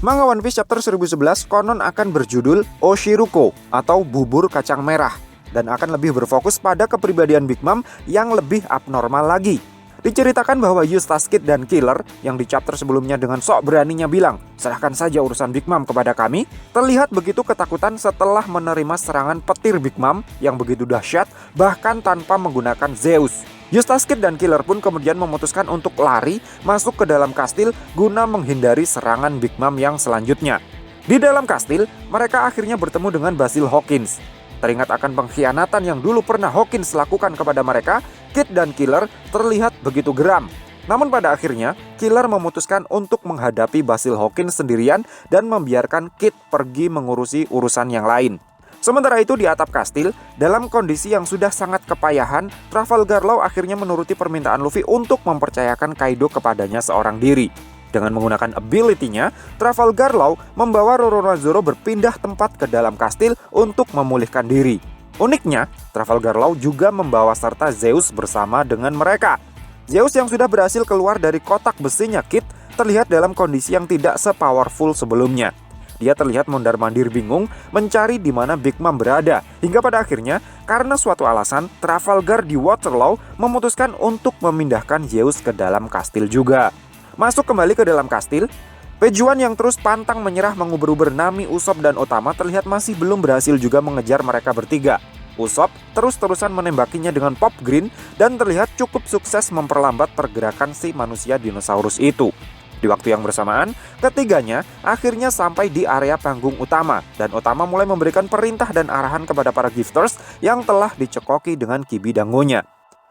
Manga One Piece chapter 1011 konon akan berjudul Oshiruko atau bubur kacang merah dan akan lebih berfokus pada kepribadian Big Mom yang lebih abnormal lagi. Diceritakan bahwa Eustace Kid dan Killer yang di chapter sebelumnya dengan sok beraninya bilang, "Serahkan saja urusan Big Mom kepada kami," terlihat begitu ketakutan setelah menerima serangan petir Big Mom yang begitu dahsyat bahkan tanpa menggunakan Zeus. Eustace Kid dan Killer pun kemudian memutuskan untuk lari masuk ke dalam kastil guna menghindari serangan Big Mom yang selanjutnya. Di dalam kastil, mereka akhirnya bertemu dengan Basil Hawkins. Teringat akan pengkhianatan yang dulu pernah Hawkins lakukan kepada mereka, Kid dan Killer terlihat begitu geram. Namun pada akhirnya, Killer memutuskan untuk menghadapi Basil Hawkins sendirian dan membiarkan Kid pergi mengurusi urusan yang lain. Sementara itu di atap kastil, dalam kondisi yang sudah sangat kepayahan, Trafalgar Law akhirnya menuruti permintaan Luffy untuk mempercayakan Kaido kepadanya seorang diri. Dengan menggunakan ability-nya, Trafalgar Law membawa Roronoa-Zoro berpindah tempat ke dalam kastil untuk memulihkan diri. Uniknya, Trafalgar Law juga membawa serta Zeus bersama dengan mereka. Zeus yang sudah berhasil keluar dari kotak besinya Kid terlihat dalam kondisi yang tidak se-powerful sebelumnya. Dia terlihat mondar-mandir bingung mencari di mana Big Mom berada. Hingga pada akhirnya, karena suatu alasan, Trafalgar di Waterloo memutuskan untuk memindahkan Zeus ke dalam kastil juga. Masuk kembali ke dalam kastil, Pejuan yang terus pantang menyerah menguber-uber Nami, Usopp, dan Otama terlihat masih belum berhasil juga mengejar mereka bertiga. Usopp terus-terusan menembakinya dengan Pop Green dan terlihat cukup sukses memperlambat pergerakan si manusia dinosaurus itu. Di waktu yang bersamaan, ketiganya akhirnya sampai di area panggung utama dan Otama mulai memberikan perintah dan arahan kepada para gifters yang telah dicekoki dengan Kibi Dangonya.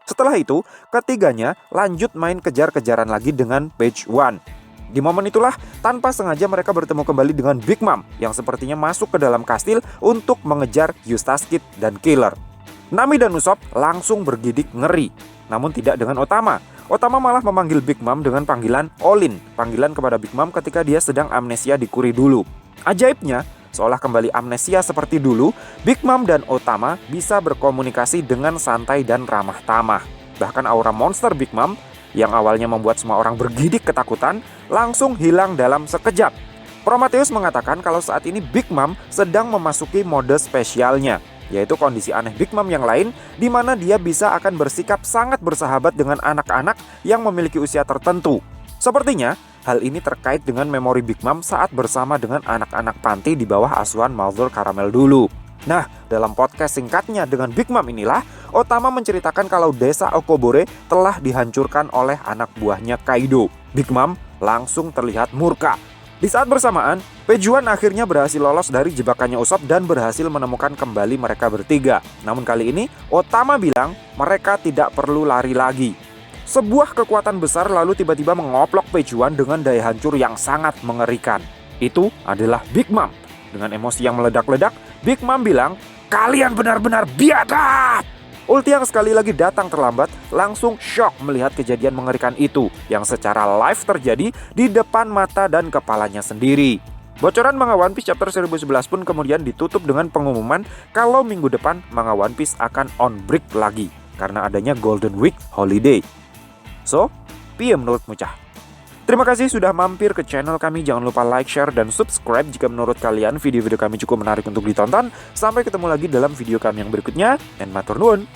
Setelah itu, ketiganya lanjut main kejar-kejaran lagi dengan Page One. Di momen itulah, tanpa sengaja mereka bertemu kembali dengan Big Mom yang sepertinya masuk ke dalam kastil untuk mengejar Eustace Kid dan Killer. Nami dan Usopp langsung bergidik ngeri, namun tidak dengan Otama. Otama malah memanggil Big Mom dengan panggilan Olin, panggilan kepada Big Mom ketika dia sedang amnesia di Kuri dulu. Ajaibnya, seolah kembali amnesia seperti dulu, Big Mom dan Otama bisa berkomunikasi dengan santai dan ramah tamah. Bahkan aura monster Big Mom yang awalnya membuat semua orang bergidik ketakutan, langsung hilang dalam sekejap. Prometheus mengatakan kalau saat ini Big Mom sedang memasuki mode spesialnya, yaitu kondisi aneh Big Mom yang lain, di mana dia bisa akan bersikap sangat bersahabat dengan anak-anak yang memiliki usia tertentu. Sepertinya, hal ini terkait dengan memori Big Mom saat bersama dengan anak-anak panti di bawah asuhan Mother Caramel dulu. Nah, dalam podcast singkatnya dengan Big Mom inilah, Otama menceritakan kalau desa Okobore telah dihancurkan oleh anak buahnya Kaido. Big Mom langsung terlihat murka. Di saat bersamaan, Pejuan akhirnya berhasil lolos dari jebakannya Usopp dan berhasil menemukan kembali mereka bertiga. Namun kali ini, Otama bilang mereka tidak perlu lari lagi. Sebuah kekuatan besar lalu tiba-tiba mengoplok Pejuan dengan daya hancur yang sangat mengerikan. Itu adalah Big Mom. Dengan emosi yang meledak-ledak, Big Mom bilang, "Kalian benar-benar biadab!" Ulti yang sekali lagi datang terlambat langsung shock melihat kejadian mengerikan itu yang secara live terjadi di depan mata dan kepalanya sendiri. Bocoran manga One Piece chapter 1011 pun kemudian ditutup dengan pengumuman kalau minggu depan manga One Piece akan on break lagi karena adanya Golden Week Holiday. So, piye menurutmu cah? Terima kasih sudah mampir ke channel kami. Jangan lupa like, share, dan subscribe jika menurut kalian video-video kami cukup menarik untuk ditonton. Sampai ketemu lagi dalam video kami yang berikutnya. And matur nuwun.